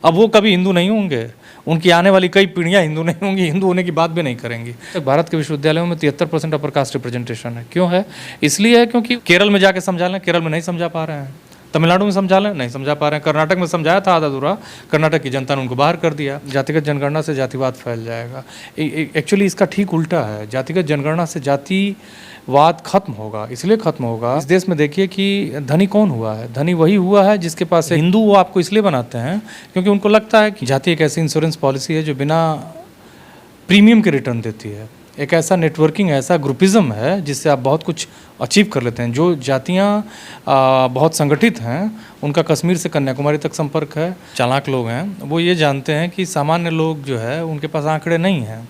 अब वो कभी हिंदू नहीं होंगे, उनकी आने वाली कई पीढ़ियां हिंदू नहीं होंगी, हिंदू होने की बात भी नहीं करेंगी। तो भारत के विश्वविद्यालयों में 73% अपर कास्ट रिप्रेजेंटेशन है। क्यों है? इसलिए है क्योंकि केरल में जाके समझा लें, केरल में नहीं समझा पा रहे हैं। तमिलनाडु में समझा लें, नहीं समझा पा रहे हैं। कर्नाटक में समझाया था आधा अधूरा, कर्नाटक की जनता ने उनको बाहर कर दिया। जातिगत जनगणना से जातिवाद फैल जाएगा। एक्चुअली इसका ठीक उल्टा है। जातिगत जनगणना से जातिवाद खत्म होगा। इसलिए खत्म होगा, इस देश में देखिए कि धनी कौन हुआ है? धनी वही हुआ है जिसके पास हिंदू वो आपको इसलिए बनाते हैं क्योंकि उनको लगता है कि जाति एक ऐसी इंश्योरेंस पॉलिसी है जो बिना प्रीमियम के रिटर्न देती है। एक ऐसा नेटवर्किंग, ऐसा ग्रुपिज़म है जिससे आप बहुत कुछ अचीव कर लेते हैं। जो जातियाँ बहुत संगठित हैं, उनका कश्मीर से कन्याकुमारी तक संपर्क है। चालाक लोग हैं, वो ये जानते हैं कि सामान्य लोग जो है उनके पास आंकड़े नहीं हैं।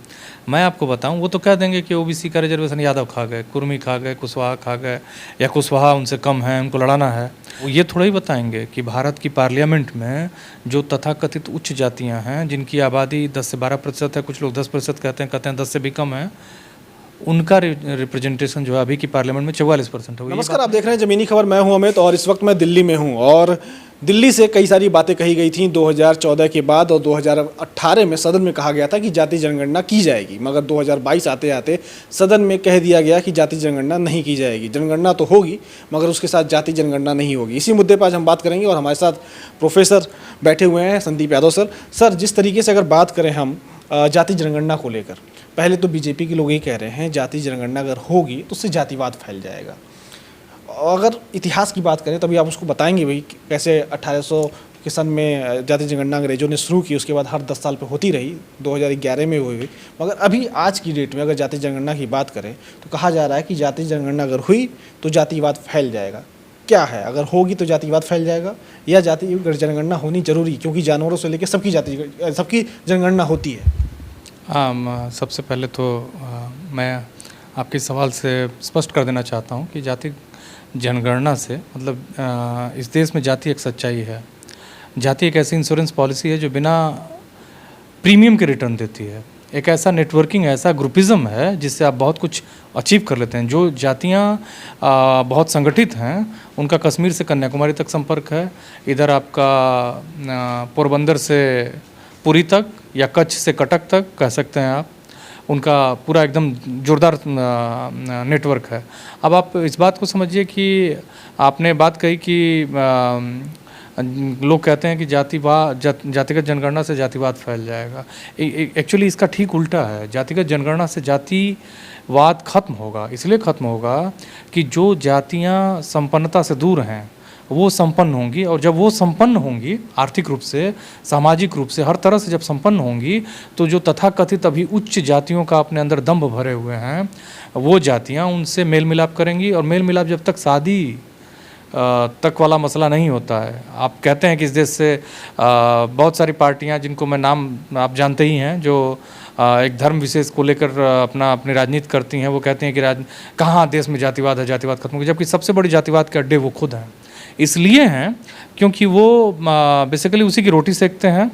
मैं आपको बताऊं, वो तो कह देंगे कि ओबीसी का रिजर्वेशन यादव खा गए, कुर्मी खा गए, कुशवाहा खा गए, या कुशवाहा उनसे कम है, उनको लड़ाना है। वो ये थोड़ा ही बताएंगे कि भारत की पार्लियामेंट में जो तथाकथित उच्च जातियां हैं, जिनकी आबादी 10 से 12% है, कुछ लोग 10% कहते हैं 10 से भी कम है, उनका रिप्रेजेंटेशन जो है अभी की पार्लियामेंट में 44% हो। नमस्कार, आप देख रहे हैं ज़मीनी खबर। मैं हूं अमित और इस वक्त मैं दिल्ली में हूं और दिल्ली से कई सारी बातें कही गई थी 2014 के बाद, और 2018 में सदन में कहा गया था कि जाति जनगणना की जाएगी, मगर 2022 आते आते सदन में कह दिया गया कि जाति जनगणना नहीं की जाएगी। जनगणना तो होगी मगर उसके साथ जाति जनगणना नहीं होगी। इसी मुद्दे पर आज हम बात करेंगे और हमारे साथ प्रोफेसर बैठे हुए हैं, संदीप यादव सर। सर, जिस तरीके से अगर बात करें हम जाति जनगणना को लेकर, पहले तो बीजेपी के लोग ये कह रहे हैं जाति जनगणना अगर होगी तो उससे जातिवाद फैल जाएगा। अगर इतिहास की बात करें तो अभी आप उसको बताएंगे भाई कैसे 1800 के सन में जाति जनगणना अंग्रेजों ने शुरू की, उसके बाद हर 10 साल पे होती रही, 2011 में हुई। मगर अभी आज की डेट में अगर जाति जनगणना की बात करें तो कहा जा रहा है कि जाति जनगणना अगर हुई तो जातिवाद फैल जाएगा। क्या है, अगर होगी तो जातिवाद फैल जाएगा या जाति जनगणना होनी जरूरी, क्योंकि जानवरों से लेकर सबकी जनगणना होती है? सबसे पहले तो मैं आपके सवाल से स्पष्ट कर देना चाहता हूं कि जाति जनगणना से मतलब इस देश में जाति एक सच्चाई है। जाति एक ऐसी इंश्योरेंस पॉलिसी है जो बिना प्रीमियम के रिटर्न देती है। एक ऐसा नेटवर्किंग, ऐसा ग्रुपिज़म है जिससे आप बहुत कुछ अचीव कर लेते हैं। जो जातियाँ बहुत संगठित हैं, उनका कश्मीर से कन्याकुमारी तक संपर्क है। इधर आपका पोरबंदर से पुरी तक या कच्छ से कटक तक कह सकते हैं आप, उनका पूरा एकदम जोरदार नेटवर्क है। अब आप इस बात को समझिए कि आपने बात कही कि लोग कहते हैं कि जातिगत जनगणना से जातिवाद फैल जाएगा। एक्चुअली इसका ठीक उल्टा है। जातिगत जनगणना से जातिवाद खत्म होगा। इसलिए खत्म होगा कि जो जातियां संपन्नता से दूर हैं वो संपन्न होंगी, और जब वो संपन्न होंगी आर्थिक रूप से, सामाजिक रूप से, हर तरह से जब संपन्न होंगी, तो जो तथाकथित अभी उच्च जातियों का अपने अंदर दम्भ भरे हुए हैं, वो जातियां उनसे मेल मिलाप करेंगी। और मेल मिलाप जब तक शादी तक वाला मसला नहीं होता है। आप कहते हैं कि इस देश से बहुत सारी पार्टियां, जिनको मैं नाम आप जानते ही हैं, जो एक धर्म विशेष को लेकर अपनी राजनीति करती हैं, वो कहते हैं कि कहाँ देश में जातिवाद है, जातिवाद खत्म हो गया, जबकि सबसे बड़ी जातिवाद के अड्डे वो खुद हैं। इसलिए हैं क्योंकि वो बेसिकली उसी की रोटी सेकते हैं।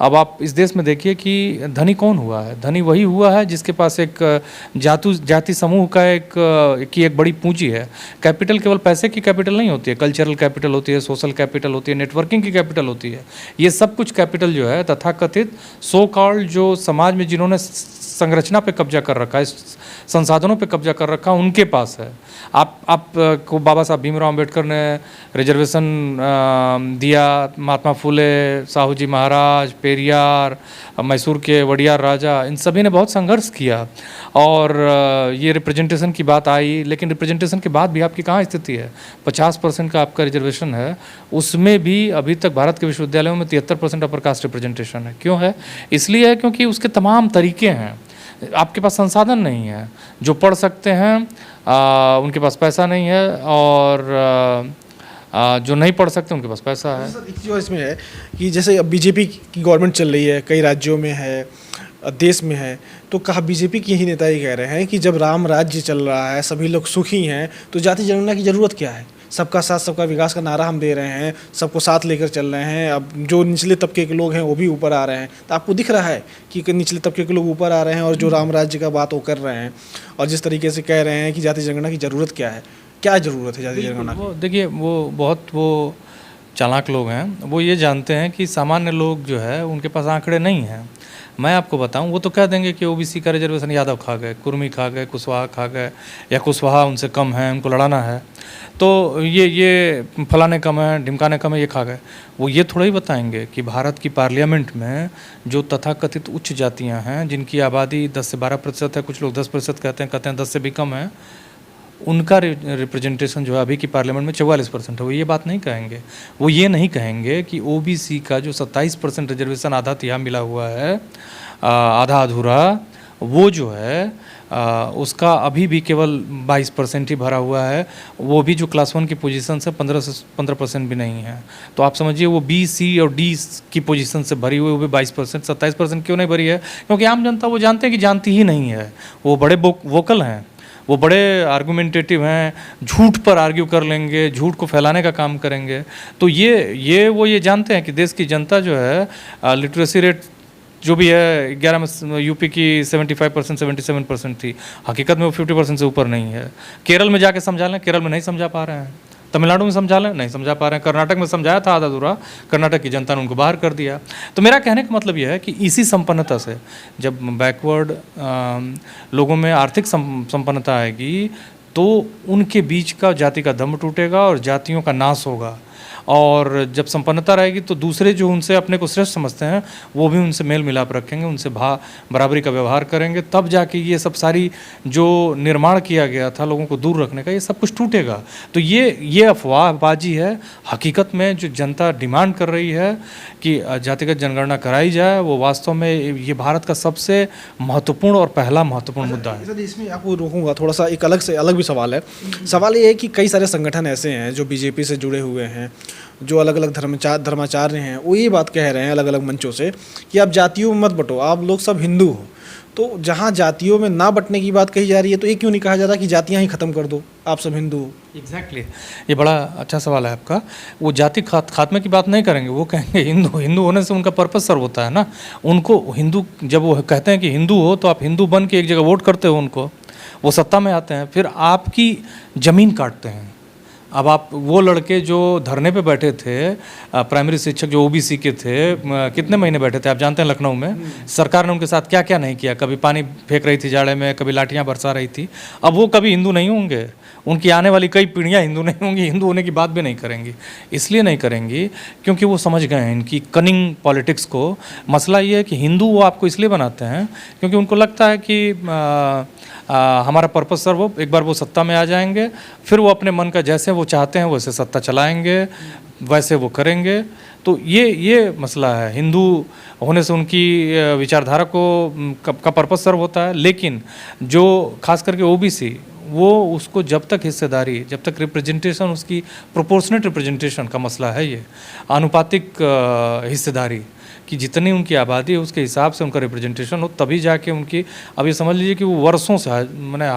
अब आप इस देश में देखिए कि धनी कौन हुआ है? धनी वही हुआ है जिसके पास एक जाति समूह का एक बड़ी पूंजी है। कैपिटल केवल पैसे की कैपिटल नहीं होती है, कल्चरल कैपिटल होती है, सोशल कैपिटल होती है, नेटवर्किंग की कैपिटल होती है। ये सब कुछ कैपिटल जो है तथाकथित सो कॉल्ड जो समाज में जिन्होंने संरचना पे कब्जा कर रखा है, संसाधनों पे कब्जा कर रखा, उनके पास है। आप को बाबा साहब भीमराव अंबेडकर ने रिजर्वेशन दिया, महात्मा फुले, साहू जी महाराज, पेरियार, मैसूर के वडियार राजा, इन सभी ने बहुत संघर्ष किया और ये रिप्रेजेंटेशन की बात आई। लेकिन रिप्रेजेंटेशन के बाद भी आपकी कहाँ स्थिति है? 50% का आपका रिजर्वेशन है, उसमें भी अभी तक भारत के विश्वविद्यालयों में 73% अपर कास्ट रिप्रेजेंटेशन है। क्यों है? इसलिए है क्योंकि उसके तमाम तरीके हैं। आपके पास संसाधन नहीं है, जो पढ़ सकते हैं उनके पास पैसा नहीं है, और जो नहीं पढ़ सकते उनके पास पैसा है। सर, एक चीज़ इसमें है कि जैसे अब बीजेपी की गवर्नमेंट चल रही है, कई राज्यों में है, देश में है, तो कहा बीजेपी के ही नेता ये कह रहे हैं कि जब राम राज्य चल रहा है, सभी लोग सुखी हैं, तो जाति जनगणना की ज़रूरत क्या है? सबका साथ सबका विकास का नारा हम दे रहे हैं, सबको साथ लेकर चल रहे हैं। अब जो निचले तबके के लोग हैं वो भी ऊपर आ रहे हैं, तो आपको दिख रहा है कि निचले तबके के लोग ऊपर आ रहे हैं और जो राम राज्य का बात वो कर रहे हैं, और जिस तरीके से कह रहे हैं कि जाति जनगणना की ज़रूरत क्या है, क्या ज़रूरत है जाति जनगणना की? देखिए, वो बहुत चालाक लोग हैं वो ये जानते हैं कि सामान्य लोग जो है उनके पास आंकड़े नहीं हैं। मैं आपको बताऊं, वो तो कह देंगे कि ओबीसी का रिजर्वेशन यादव खा गए, कुर्मी खा गए, कुशवाहा खा गए, या कुशवाहा उनसे कम है, उनको लड़ाना है, तो ये फलाने कम है, ढिमकाने कम है, ये खा गए। वो ये थोड़ा ही बताएंगे कि भारत की पार्लियामेंट में जो तथाकथित उच्च जातियां हैं, जिनकी आबादी 10 से 12% है, कुछ लोग 10% कहते हैं 10 से भी कम है, उनका रिप्रेजेंटेशन जो है अभी की पार्लियामेंट में 44% है। वो ये बात नहीं कहेंगे। वो ये नहीं कहेंगे कि ओबीसी का जो 27% रिजर्वेशन आधा तिहाई मिला हुआ है, आधा अधूरा, वो जो है उसका अभी भी केवल 22% ही भरा हुआ है। वो भी जो क्लास 1 की पोजीशन से 15% भी नहीं है। तो आप समझिए वो बी, सी और डी की पोजीशन से भरी हुई, वो भी 22%, 27% क्यों नहीं भरी है? क्योंकि आम जनता वो जानते हैं कि जानती ही नहीं है। वो बड़े वोकल हैं, वो बड़े आर्गुमेंटेटिव हैं, झूठ पर आर्ग्यू कर लेंगे, झूठ को फैलाने का काम करेंगे। तो वो ये जानते हैं कि देश की जनता जो है लिटरेसी रेट जो भी है 11 में यूपी की 75% 77% थी, हकीकत में वो 50% से ऊपर नहीं है। केरल में जाके समझा लें, केरल में नहीं समझा पा रहे हैं। तमिलनाडु में समझा लें, नहीं समझा पा रहे हैं। कर्नाटक में समझाया था आधा अधूरा, कर्नाटक की जनता ने उनको बाहर कर दिया। तो मेरा कहने का मतलब यह है कि इसी संपन्नता से, जब बैकवर्ड लोगों में आर्थिक संपन्नता आएगी तो उनके बीच का जाति का दम टूटेगा और जातियों का नाश होगा। और जब संपन्नता रहेगी तो दूसरे जो उनसे अपने को श्रेष्ठ समझते हैं वो भी उनसे मेल मिलाप रखेंगे, उनसे बराबरी का व्यवहार करेंगे। तब जाके ये सब सारी जो निर्माण किया गया था लोगों को दूर रखने का, ये सब कुछ टूटेगा। तो ये अफवाहबाजी है। हकीकत में जो जनता डिमांड कर रही है कि जातिगत जनगणना कराई जाए, वो वास्तव में ये भारत का सबसे महत्वपूर्ण और पहला महत्वपूर्ण मुद्दा है। सर, इसमें आपको रोकूंगा थोड़ा सा, एक अलग भी सवाल है। सवाल ये है कि कई सारे संगठन ऐसे हैं जो बीजेपी से जुड़े हुए हैं, जो अलग अलग धर्माचार्य हैं, वो ये बात कह रहे हैं अलग अलग मंचों से कि आप जातियों में मत बंटो, आप लोग सब हिंदू हो। तो जहाँ जातियों में ना बंटने की बात कही जा रही है, तो ये क्यों नहीं कहा जा रहा कि जातियाँ ही ख़त्म कर दो, आप सब हिंदू हो? एग्जैक्टली ये बड़ा अच्छा सवाल है आपका। वो जाति खात्मे की बात नहीं करेंगे, वो कहेंगे हिंदू होने से उनका पर्पस सर्व होता है ना। उनको हिंदू, जब वो कहते हैं कि हिंदू हो, तो आप हिंदू बन के एक जगह वोट करते हो उनको, वो सत्ता में आते हैं, फिर आपकी ज़मीन काटते हैं। अब आप वो लड़के जो धरने पे बैठे थे, प्राइमरी शिक्षक जो ओबीसी के थे, कितने महीने बैठे थे आप जानते हैं लखनऊ में? सरकार ने उनके साथ क्या क्या नहीं किया। कभी पानी फेंक रही थी जाड़े में, कभी लाठियां बरसा रही थी। अब वो कभी हिंदू नहीं होंगे, उनकी आने वाली कई पीढ़ियां हिंदू नहीं होंगी, हिंदू होने की बात भी नहीं करेंगी। इसलिए नहीं करेंगी क्योंकि वो समझ गए हैं इनकी कनिंग पॉलिटिक्स को। मसला ये है कि हिंदू वो आपको इसलिए बनाते हैं क्योंकि उनको लगता है कि हमारा पर्पस सर्व हो। एक बार वो सत्ता में आ जाएंगे, फिर वो अपने मन का जैसे वो चाहते हैं वैसे सत्ता चलाएंगे, वैसे वो करेंगे। तो ये मसला है। हिंदू होने से उनकी विचारधारा का पर्पस सर्व होता है। लेकिन जो खास करके ओबीसी, वो उसको जब तक हिस्सेदारी, जब तक रिप्रेजेंटेशन, उसकी प्रोपोर्शनेट रिप्रेजेंटेशन का मसला है, ये आनुपातिक हिस्सेदारी कि जितनी उनकी आबादी है उसके हिसाब से उनका रिप्रेजेंटेशन हो, तभी जाके उनकी। अब ये समझ लीजिए कि वो वर्षों से, मैंने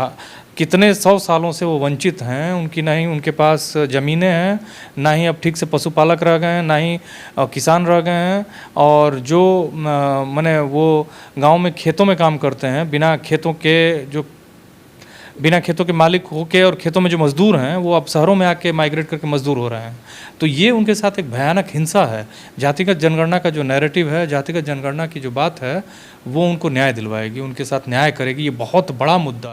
कितने 100 सालों से वो वंचित हैं। उनकी ना ही उनके पास ज़मीनें हैं, ना ही अब ठीक से पशुपालक रह गए हैं, ना ही किसान रह गए हैं। और जो मैंने वो गांव में खेतों में काम करते हैं, बिना खेतों के मालिक होके, और खेतों में जो मजदूर हैं वो अब शहरों में आके माइग्रेट करके मजदूर हो रहे हैं। तो ये उनके साथ एक भयानक हिंसा है। जातिगत जनगणना का जो नैरेटिव है, जातिगत जनगणना की जो बात है, वो उनको न्याय दिलवाएगी, उनके साथ न्याय करेगी। ये बहुत बड़ा मुद्दा